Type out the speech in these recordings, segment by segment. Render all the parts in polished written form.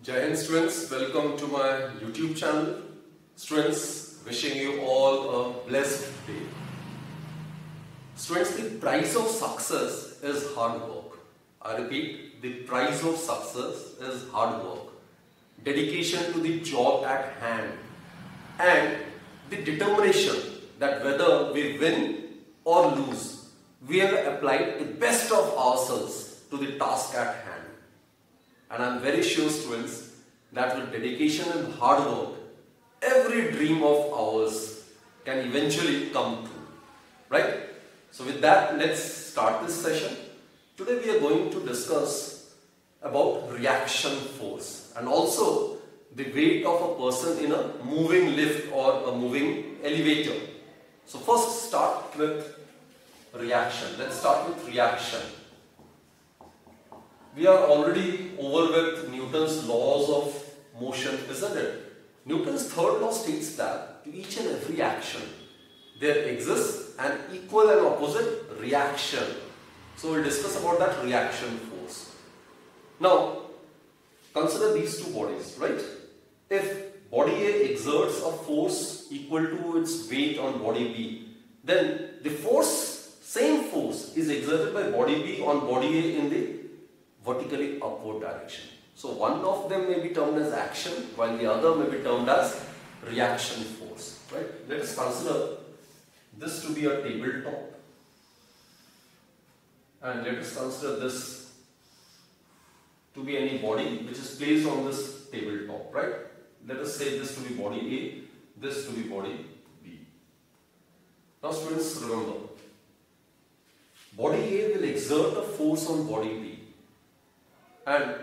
Jai Hind students, welcome to my YouTube channel. Students, wishing you all a blessed day. Students, the price of success is hard work. I repeat, the price of success is hard work, dedication to the job at hand, and the determination that whether we win or lose, we have applied the best of ourselves to the task at hand. And I am very sure, students, that with dedication and hard work, every dream of ours can eventually come true. Right? So with that, let's start this session. Today we are going to discuss about reaction force and also the weight of a person in a moving lift or a moving elevator. So first start with reaction. Let's start with reaction. We are already over with Newton's laws of motion, isn't it? Newton's third law states that to each and every action there exists an equal and opposite reaction. So we'll discuss about that reaction force. Now consider these two bodies, right? If body A exerts a force equal to its weight on body B, then the same force is exerted by body B on body A in the vertically upward direction. So one of them may be termed as action while the other may be termed as reaction force. Right? Let us consider this to be a tabletop and let us consider this to be any body which is placed on this tabletop. Right? Let us say this to be body A, this to be body B. Now students, remember, body A will exert a force on body B. And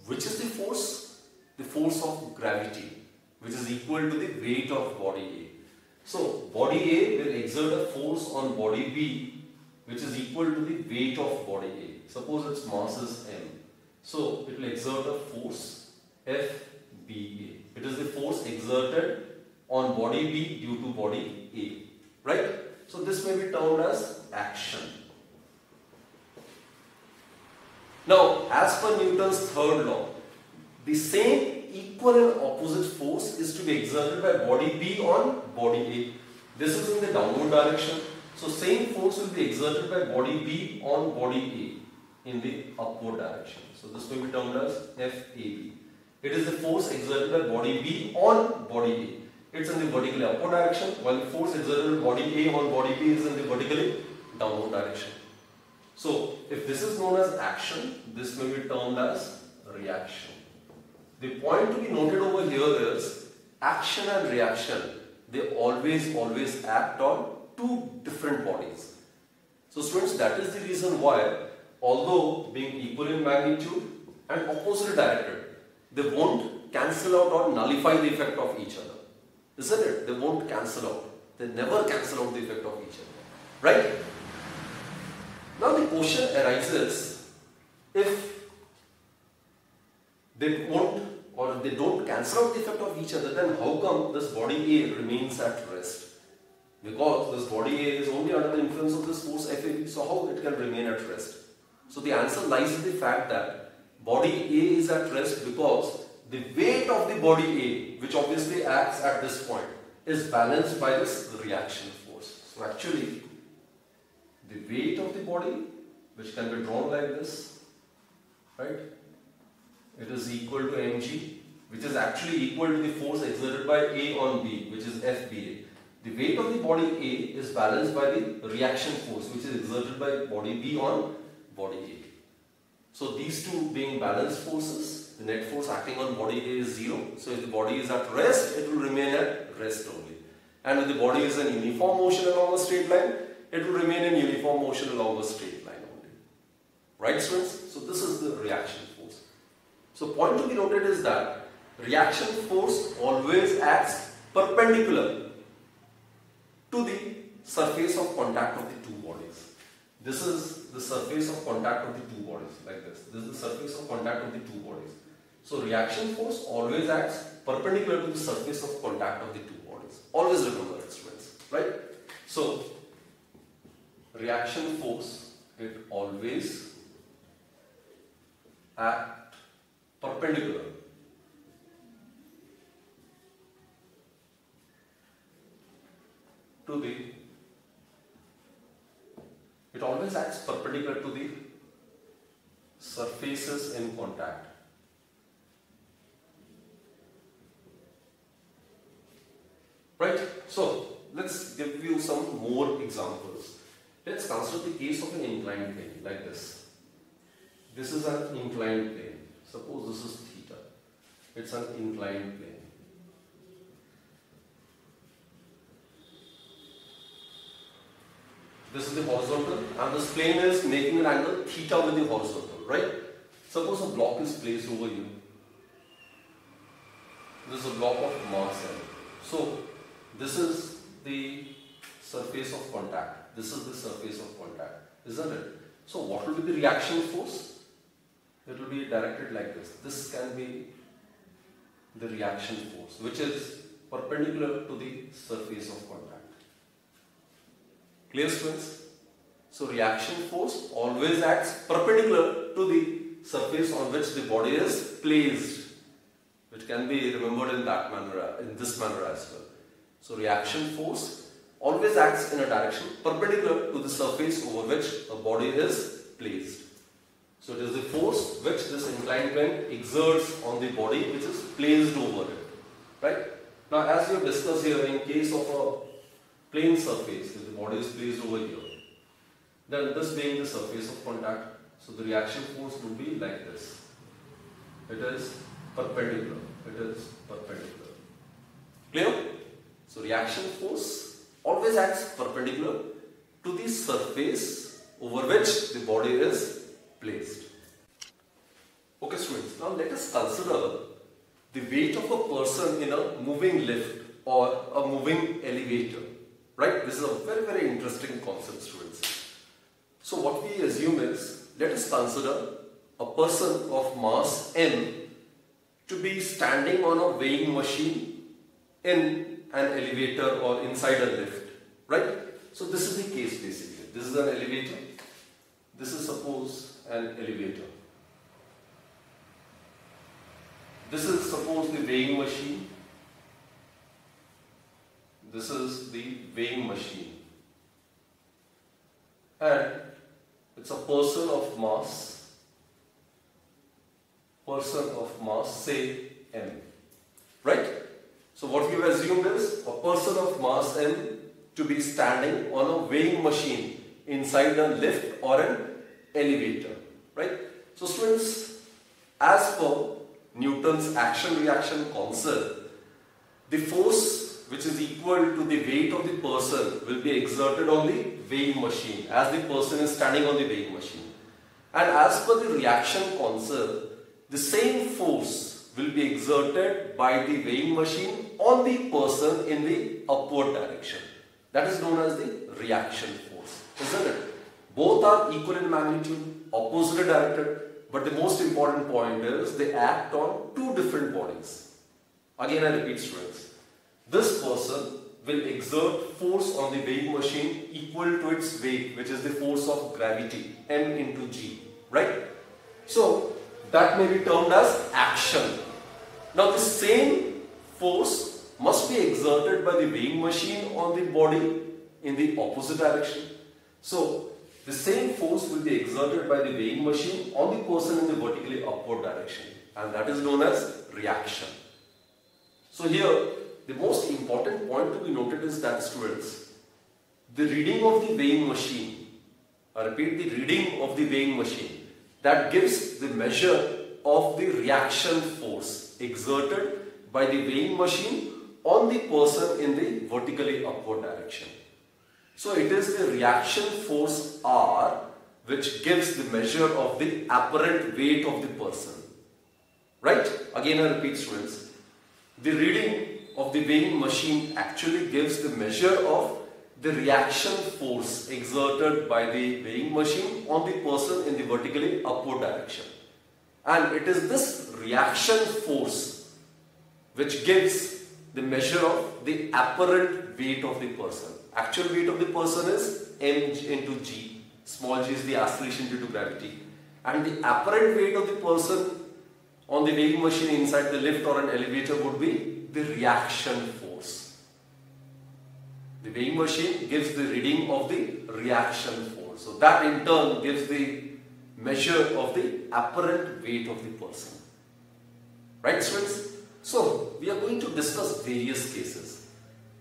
which is the force? The force of gravity, which is equal to the weight of body A. So body A will exert a force on body B, which is equal to the weight of body A. Suppose its mass is m. So it will exert a force FBA. It is the force exerted on body B due to body A. Right? So this may be termed as action. Now, as per Newton's third law, the same equal and opposite force is to be exerted by body B on body A. This is in the downward direction. So, same force will be exerted by body B on body A in the upward direction. So, this may be termed as FAB. It is the force exerted by body B on body A. It's in the vertically upward direction, while the force exerted by body A on body B is in the vertically downward direction. So, if this is known as action, this may be termed as reaction. The point to be noted over here is action and reaction, they always act on two different bodies. So students, that is the reason why, although being equal in magnitude and opposite directed, they won't cancel out or nullify the effect of each other. Isn't it? They won't cancel out. They never cancel out the effect of each other. Right? Now the question arises, if they won't or they don't cancel out the effect of each other, then how come this body A remains at rest? Because this body A is only under the influence of this force FAB, so how it can remain at rest? So the answer lies in the fact that body A is at rest because the weight of the body A, which obviously acts at this point, is balanced by this reaction force. So actually, the weight of the body, which can be drawn like this, right? It is equal to mg, which is actually equal to the force exerted by A on B, which is FBA. The weight of the body A is balanced by the reaction force, which is exerted by body B on body A. So these two being balanced forces, the net force acting on body A is 0. So if the body is at rest, it will remain at rest only. And if the body is in uniform motion along a straight line, it will remain in uniform motion along a straight line only. Right, students? So this is the reaction force. So point to be noted is that reaction force always acts perpendicular to the surface of contact of the two bodies. This is the surface of contact of the two bodies, like this. This is the surface of contact of the two bodies. So reaction force always acts perpendicular to the surface of contact of the two bodies. Always remember it, students. Right? So reaction force, it always act perpendicular to the, it always acts perpendicular to the surfaces in contact. Right? So, let's give you some more examples. Let's consider the case of an inclined plane like this. This is an inclined plane. Suppose this is theta. It's an inclined plane. This is the horizontal and this plane is making an angle theta with the horizontal, right? Suppose a block is placed over here. This is a block of mass M. So, this is the surface of contact. This is the surface of contact, isn't it? So, what will be the reaction force? It will be directed like this. This can be the reaction force, which is perpendicular to the surface of contact. Clear, students? So, reaction force always acts perpendicular to the surface on which the body is placed, which can be remembered in that manner, in this manner as well. So, reaction force always acts in a direction perpendicular to the surface over which a body is placed. So, it is the force which this inclined plane exerts on the body which is placed over it. Right? Now, as we have discussed here, in case of a plane surface, if the body is placed over here, then this being the surface of contact, so the reaction force would be like this. It is perpendicular. It is perpendicular. Clear? So, reaction force always acts perpendicular to the surface over which the body is placed. Okay, students, now let us consider the weight of a person in a moving lift or a moving elevator. Right? This is a very, very interesting concept, students. So, what we assume is, let us consider a person of mass M to be standing on a weighing machine in an elevator or inside a lift. Right? So, this is the case basically. This is an elevator. This is suppose an elevator. This is suppose the weighing machine. This is the weighing machine. And it's a person of mass, say M. Right? So what we have assumed is a person of mass M to be standing on a weighing machine inside a lift or an elevator. Right? So students, as per Newton's action-reaction concept, the force which is equal to the weight of the person will be exerted on the weighing machine as the person is standing on the weighing machine. And as per the reaction concept, the same force will be exerted by the weighing machine on the person in the upward direction. That is known as the reaction force, isn't it? Both are equal in magnitude, opposite directed, but the most important point is they act on two different bodies. Again, I repeat, students. This person will exert force on the weighing machine equal to its weight, which is the force of gravity, m into g, right? So, that may be termed as action. Now, the same force must be exerted by the weighing machine on the body in the opposite direction. So, the same force will be exerted by the weighing machine on the person in the vertically upward direction, and that is known as reaction. So, here, the most important point to be noted is that, students, the reading of the weighing machine, I repeat, the reading of the weighing machine, that gives the measure of the reaction force exerted by the weighing machine on the person in the vertically upward direction. So, it is the reaction force R which gives the measure of the apparent weight of the person. Right? Again, I repeat, students, the reading of the weighing machine actually gives the measure of the reaction force exerted by the weighing machine on the person in the vertically upward direction. And it is this reaction force which gives the measure of the apparent weight of the person. Actual weight of the person is m into g. Small g is the acceleration due to gravity. And the apparent weight of the person on the weighing machine inside the lift or an elevator would be the reaction force. The weighing machine gives the reading of the reaction force. So that in turn gives the measure of the apparent weight of the person. Right, students? So we are going to discuss various cases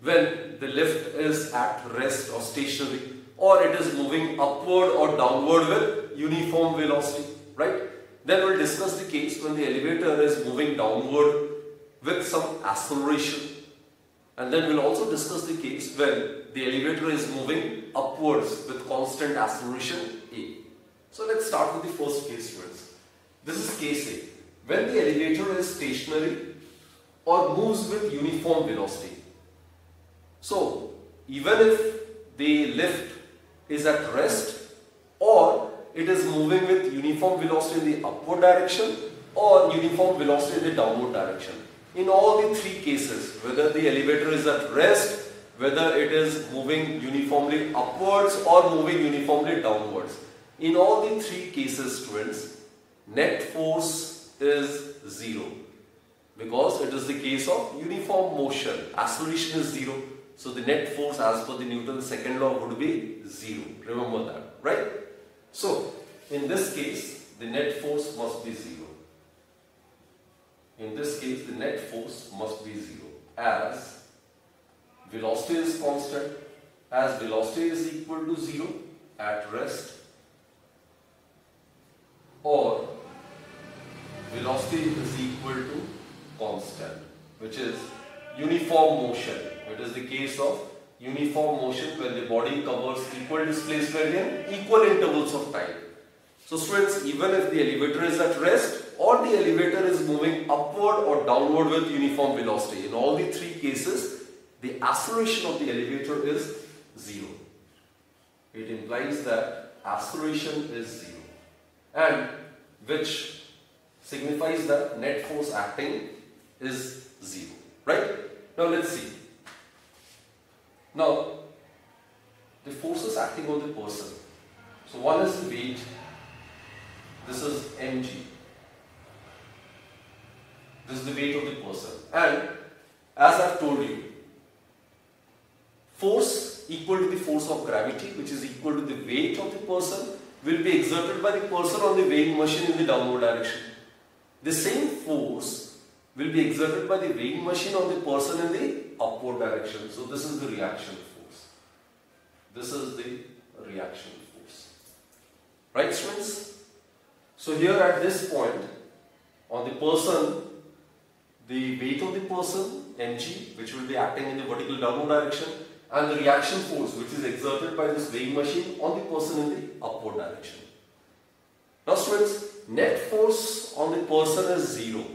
when the lift is at rest or stationary, or it is moving upward or downward with uniform velocity. Right? Then we'll discuss the case when the elevator is moving downward with some acceleration. And then we'll also discuss the case when the elevator is moving upwards with constant acceleration A. So let's start with the first case, students. This is case A. When the elevator is stationary or moves with uniform velocity. So even if the lift is at rest, or it is moving with uniform velocity in the upward direction or uniform velocity in the downward direction. In all the three cases, whether the elevator is at rest, whether it is moving uniformly upwards or moving uniformly downwards, in all the three cases, students, net force is zero, because it is the case of uniform motion. Acceleration is zero, so the net force as per the Newton's second law would be zero. Remember that, right? So in this case, the net force must be zero. In this case, the net force must be zero, as velocity is constant, as velocity is equal to zero at rest, or velocity is equal to constant, which is uniform motion. It is the case of uniform motion when the body covers equal displacement in equal intervals of time. So students, even if the elevator is at rest or the elevator is moving upward or downward with uniform velocity, in all the three cases, the acceleration of the elevator is zero. It implies that acceleration is zero, and which signifies that net force acting is zero. Right? Now let's see. Now, the forces acting on the person. So one is the weight. This is mg. This is the weight of the person. And as I've told you, force equal to the force of gravity, which is equal to the weight of the person, will be exerted by the person on the weighing machine in the downward direction. The same force will be exerted by the weighing machine on the person in the upward direction. So this is the reaction force. This is the reaction force. Right, students? So here at this point, on the person, the weight of the person, mg, which will be acting in the vertical downward direction, and the reaction force, which is exerted by this weighing machine on the person in the upward direction. Now students, net force on the person is zero.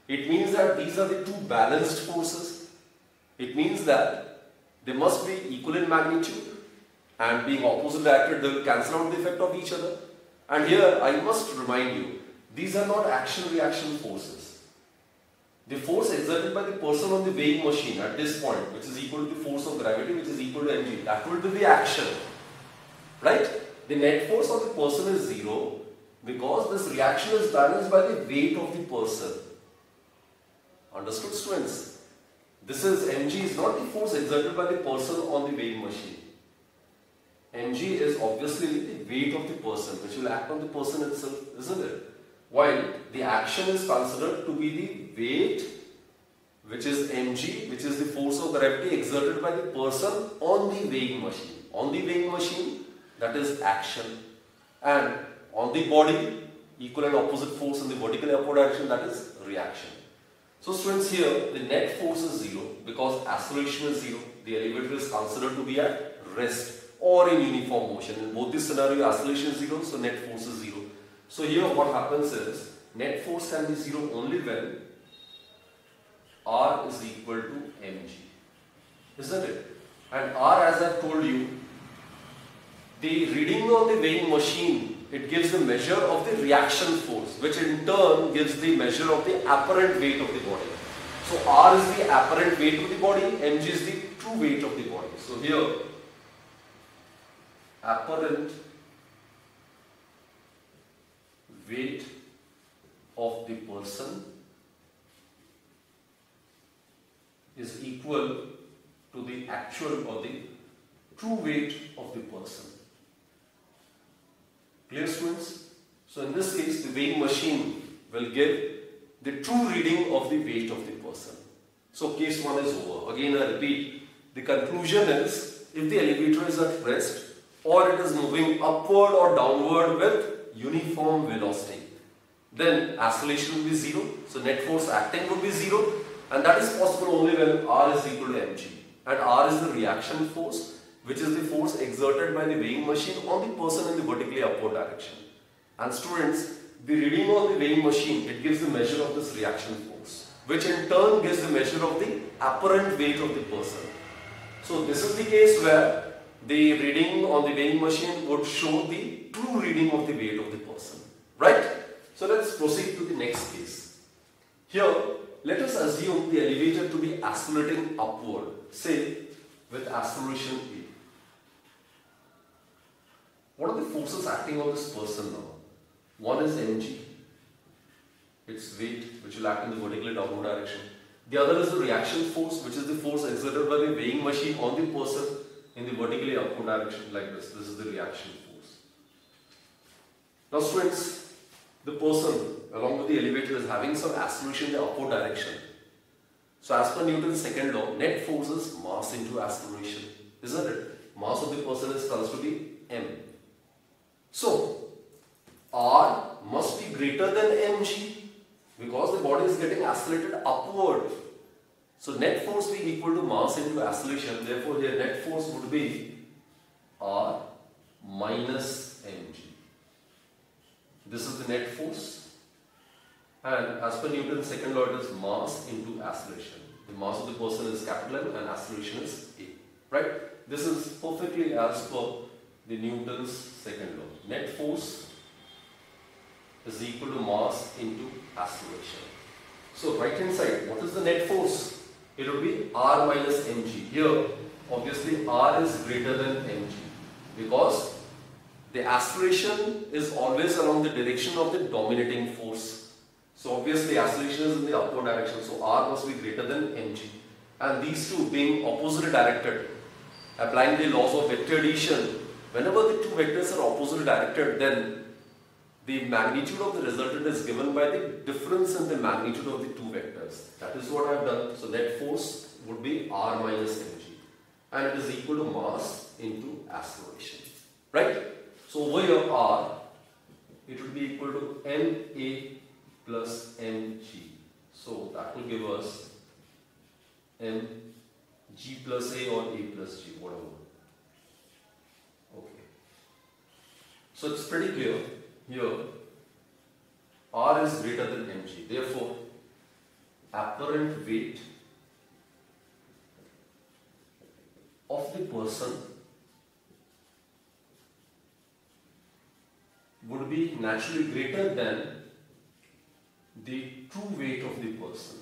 It means that these are the two balanced forces. It means that they must be equal in magnitude, and being opposite directed, they will cancel out the effect of each other. And here I must remind you, these are not action-reaction forces. The force exerted by the person on the weighing machine at this point, which is equal to the force of gravity, which is equal to mg, that will be the action. Right? The net force of the person is zero because this reaction is balanced by the weight of the person. Understood, students? This is mg is not the force exerted by the person on the weighing machine. Mg is obviously the weight of the person, which will act on the person itself, isn't it? While the action is considered to be the weight, which is mg, which is the force of gravity exerted by the person on the weighing machine. On the weighing machine, that is action. And on the body, equal and opposite force in the vertical upward direction, that is reaction. So students, here the net force is zero because acceleration is zero. The elevator is considered to be at rest or in uniform motion. In both this scenario, acceleration is zero, so net force is zero. So here what happens is, net force can be zero only when R is equal to mg. Isn't it? And R, as I have told you, the reading on the weighing machine, it gives the measure of the reaction force, which in turn gives the measure of the apparent weight of the body. So R is the apparent weight of the body, mg is the true weight of the body. So here, apparent weight of the person is equal to the actual or the true weight of the person. Clear, students? So in this case, the weighing machine will give the true reading of the weight of the person. So case 1 is over. Again I repeat, the conclusion is if the elevator is at rest or it is moving upward or downward with uniform velocity, then acceleration will be 0. So net force acting would be 0, and that is possible only when R is equal to mg. And R is the reaction force, which is the force exerted by the weighing machine on the person in the vertically upward direction. And students, the reading on the weighing machine, it gives the measure of this reaction force, which in turn gives the measure of the apparent weight of the person. So this is the case where the reading on the weighing machine would show the true reading of the weight of the person. Right? So let's proceed to the next case. Here, let us assume the elevator to be accelerating upward, say with acceleration A. What are the forces acting on this person now? One is mg, its weight, which will act in the vertically downward direction. The other is the reaction force, which is the force exerted by the weighing machine on the person in the vertically upward direction, like this. This is the reaction force. Now students, the person along with the elevator is having some acceleration in the upward direction. So as per Newton's second law, net force is mass into acceleration, isn't it? Mass of the person is supposed to be m. So R must be greater than mg because the body is getting accelerated upward. So net force being equal to mass into acceleration, therefore here net force would be R minus mg. This is the net force, and as per Newton's second law, it is mass into acceleration. The mass of the person is capital M and acceleration is A. Right? This is perfectly as per the Newton's second law. Net force is equal to mass into acceleration. So right hand side, what is the net force? It will be R minus mg. Here, obviously R is greater than mg because the acceleration is always along the direction of the dominating force. So obviously acceleration is in the upward direction, so R must be greater than mg. And these two being opposite directed, applying the laws of vector addition, whenever the two vectors are opposite directed, then the magnitude of the resultant is given by the difference in the magnitude of the two vectors. That is what I have done. So net force would be R minus mg, and it is equal to mass into acceleration. Right? So over here R, it will be equal to ma plus mg. So that will give us mg plus a or a plus g, whatever. Okay. So it's pretty clear. Here, R is greater than mg. Therefore, apparent weight of the person would be naturally greater than the true weight of the person.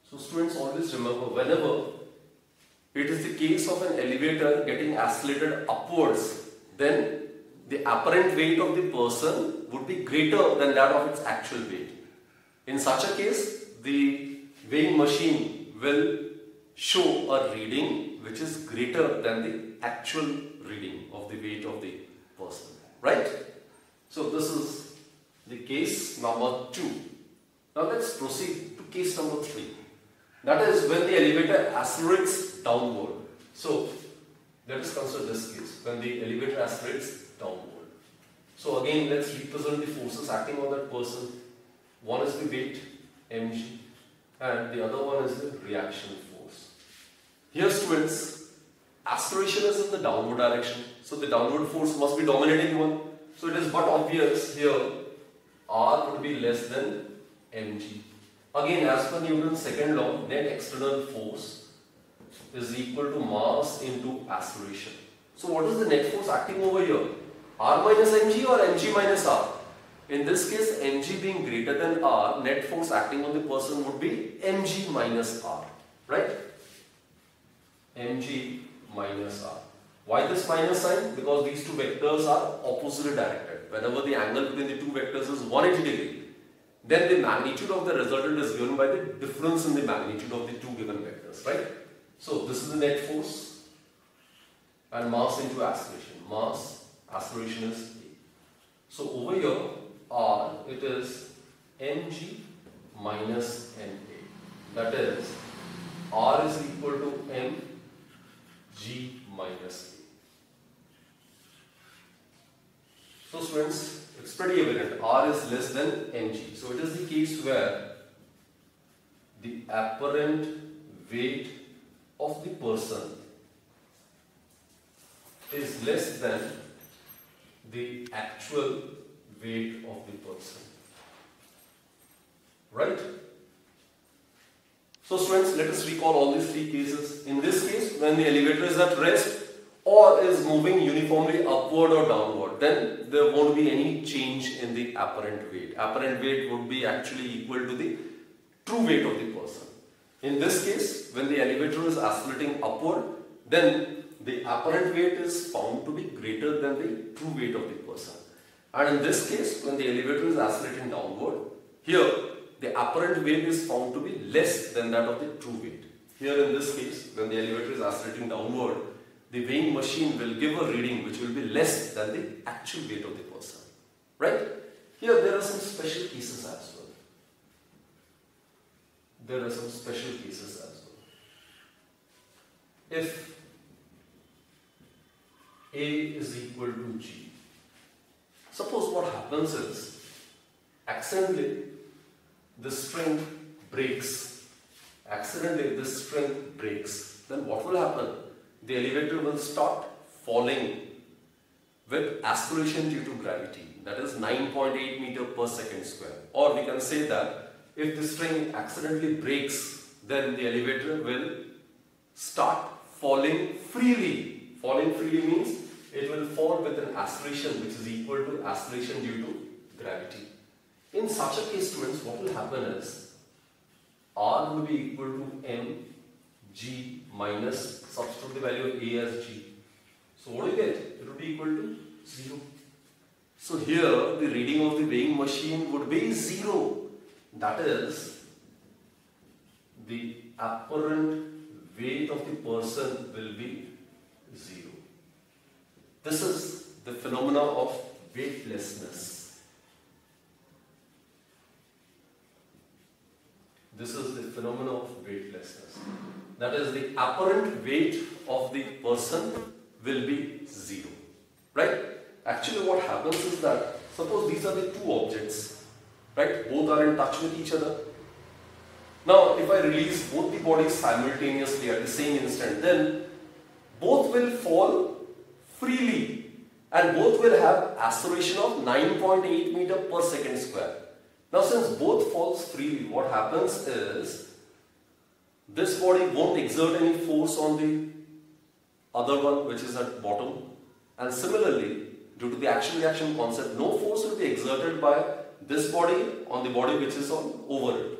So students, always remember, whenever it is the case of an elevator getting accelerated upwards, then the apparent weight of the person would be greater than that of its actual weight. In such a case, the weighing machine will show a reading which is greater than the actual reading of the weight of the person. Right? So this is the case number 2. Now let's proceed to case number 3. That is when the elevator accelerates downward. So let us consider this case, when the elevator accelerates downward. So again, let's represent the forces acting on that person. One is the weight, mg, and the other one is the reaction force. Here students, acceleration is in the downward direction, so the downward force must be dominating one. So it is but obvious here, R would be less than mg. Again, as per Newton's second law, net external force is equal to mass into acceleration. So what is the net force acting over here? R minus mg or mg minus r? In this case, mg being greater than r, net force acting on the person would be mg minus r. Right? Mg minus r. Why this minus sign? Because these two vectors are opposite directed. Whenever the angle between the two vectors is 180 degree, then the magnitude of the resultant is given by the difference in the magnitude of the two given vectors, right? So this is the net force and mass into acceleration. Mass, acceleration is A. So over here, R, it is mg minus ma. That is, R is equal to mg minus A. So students, it's pretty evident, R is less than mg. So it is the case where the apparent weight of the person is less than the actual weight of the person. Right? So students, let us recall all these three cases. In this case, when the elevator is at rest or is moving uniformly upward or downward, then there won't be any change in the apparent weight. Apparent weight would be actually equal to the true weight of the person. In this case, when the elevator is oscillating upward, then the apparent weight is found to be greater than the true weight of the person. And in this case, when the elevator is oscillating downward, here the apparent weight is found to be less than that of the true weight. Here in this case, when the elevator is oscillating downward, the weighing machine will give a reading which will be less than the actual weight of the person. Right? Here there are some special cases as well. There are some special cases as well. If A is equal to G, suppose what happens is, accidentally this string breaks. Accidentally this string breaks. Then what will happen? The elevator will start falling with acceleration due to gravity. That is 9.8 meter per second square. Or we can say that if the string accidentally breaks, then the elevator will start falling freely. Falling freely means it will fall with an acceleration which is equal to acceleration due to gravity. In such a case, students, what will happen is R will be equal to mg minus, substitute the value of A as g. So what do you get? It will be equal to 0. So here the reading of the weighing machine would be 0. That is, the apparent weight of the person will be 0. This is the phenomena of weightlessness. This is the phenomena of weightlessness. That is, the apparent weight of the person will be 0. Right? Actually what happens is that, suppose these are the two objects, right? Both are in touch with each other. Now if I release both the bodies simultaneously at the same instant, then both will fall freely and both will have acceleration of 9.8 meter per second square. Now since both falls freely, what happens is this body won't exert any force on the other one which is at bottom, and similarly due to the action-reaction concept, no force will be exerted by this body on the body which is on over it.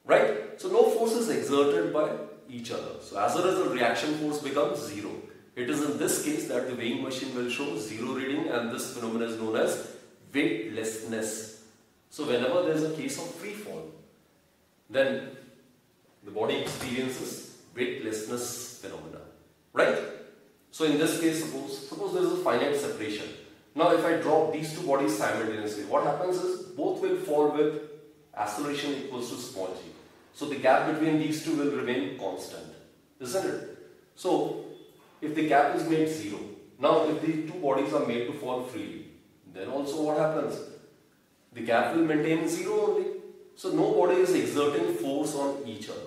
Right? So no force is exerted by each other. So as a result, reaction force becomes 0. It is in this case that the weighing machine will show 0 reading, and this phenomenon is known as weightlessness. So whenever there is a case of free fall, then the body experiences weightlessness phenomena. Right? So in this case, suppose there is a finite separation. Now if I drop these two bodies simultaneously, what happens is both will fall with acceleration equals to small g. So the gap between these two will remain constant, isn't it? So if the gap is made 0, now if the two bodies are made to fall freely, then also what happens? The gap will maintain 0 only. So no body is exerting force on each other.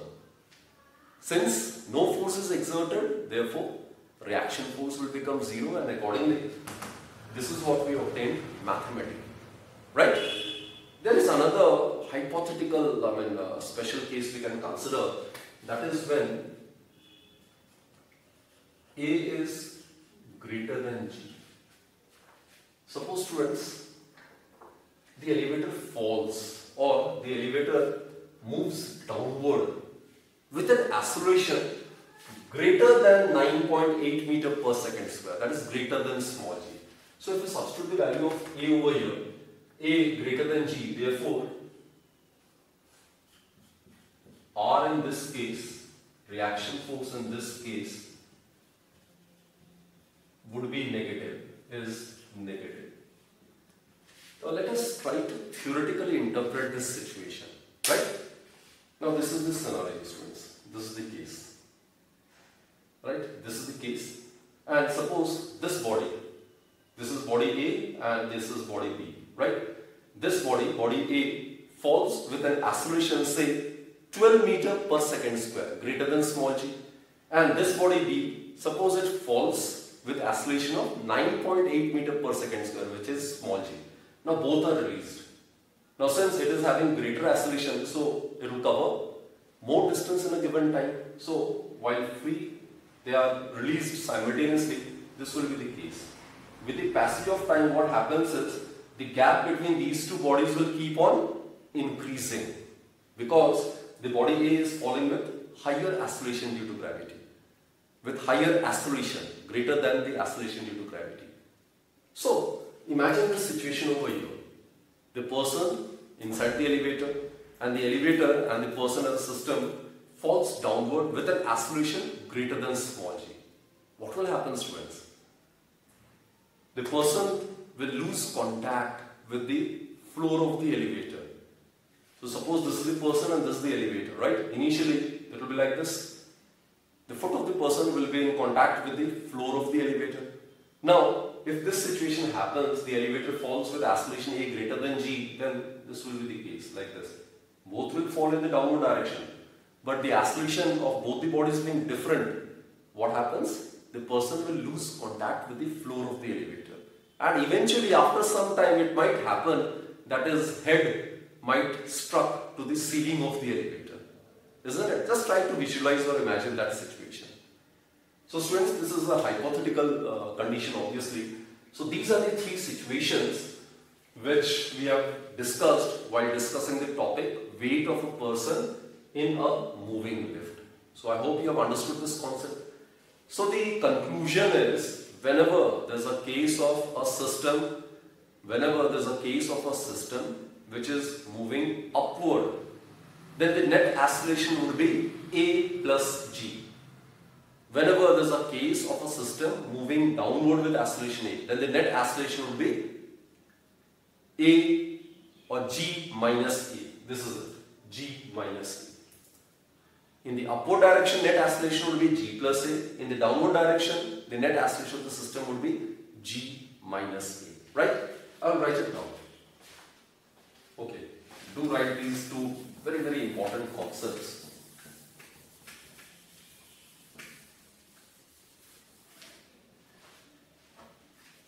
Since no force is exerted, therefore reaction force will become 0, and accordingly this is what we obtained mathematically. Right? There is another hypothetical, special case we can consider. That is when A is greater than G. Suppose, students, the elevator falls or the elevator moves downward with an acceleration greater than 9.8 meter per second square. That is greater than small g. So if we substitute the value of A over here, A greater than G, therefore R in this case, reaction force in this case would be negative, is negative. Now let us try to theoretically interpret this situation, right? Now this is the scenario, students. This is the case, right? This is the case. And suppose this is body A and this is body B, right? This body A, falls with an acceleration, say 12 meter per second square, greater than small g. And this body B, suppose it falls with acceleration of 9.8 meter per second square, which is small g. Now both are released. Now since it is having greater acceleration, so it will cover more distance in a given time. So while free, they are released simultaneously. This will be the case. With the passage of time, what happens is the gap between these two bodies will keep on increasing because the body A is falling with higher acceleration due to gravity. With higher acceleration, greater than the acceleration due to gravity. So imagine the situation over here. The person inside the elevator and the person in the system falls downward with an acceleration greater than small g. What will happen, students? The person will lose contact with the floor of the elevator. So suppose this is the person and this is the elevator, right? Initially it will be like this. The foot of the person will be in contact with the floor of the elevator. Now, if this situation happens, the elevator falls with acceleration A greater than g, then this will be the case, like this. Both will fall in the downward direction. But the acceleration of both the bodies being different, what happens? The person will lose contact with the floor of the elevator. And eventually, after some time, it might happen that his head might struck to the ceiling of the elevator. Isn't it? Just try to visualize or imagine that situation. So students, this is a hypothetical condition, obviously. So these are the three situations which we have discussed while discussing the topic weight of a person in a moving lift. So I hope you have understood this concept. So the conclusion is, whenever there's a case of a system which is moving upward, then the net acceleration would be A plus g. Whenever there's a case of a system moving downward with acceleration A, then the net acceleration would be A or g minus A. This is it, g minus A. In the upward direction, net acceleration would be g plus A. In the downward direction, the net acceleration of the system would be g minus A. Right? I'll write it down. Okay. Do write these two very, very important concepts.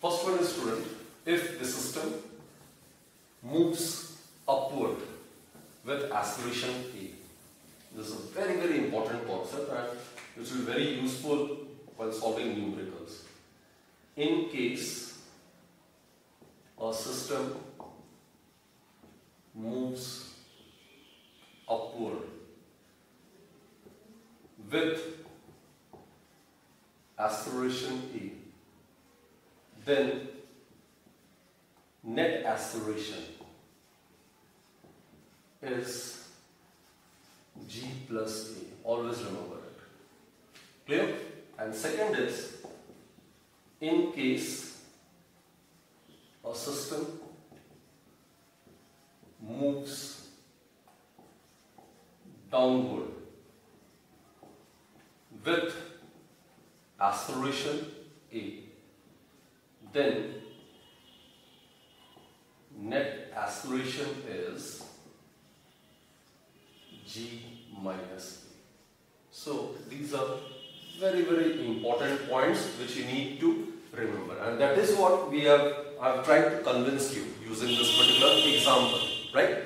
First one is, student, if the system moves upward with acceleration A. This is a very, very important concept and which will be very useful while solving numericals. In case a system moves upward with acceleration A, then net acceleration is g plus A. Always remember it. Clear? And second is, in case a system moves downward with acceleration A, then net acceleration is g minus A. So these are very, very important points which you need to remember, and that is what I've tried to convince you using this particular example, right?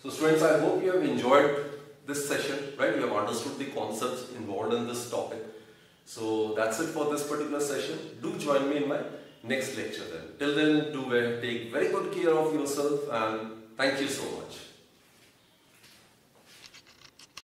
So students, I hope you have enjoyed this session, right? You have understood the concepts involved in this topic. So that's it for this particular session. Do join me in my next lecture then. Till then, do take very good care of yourself and thank you so much.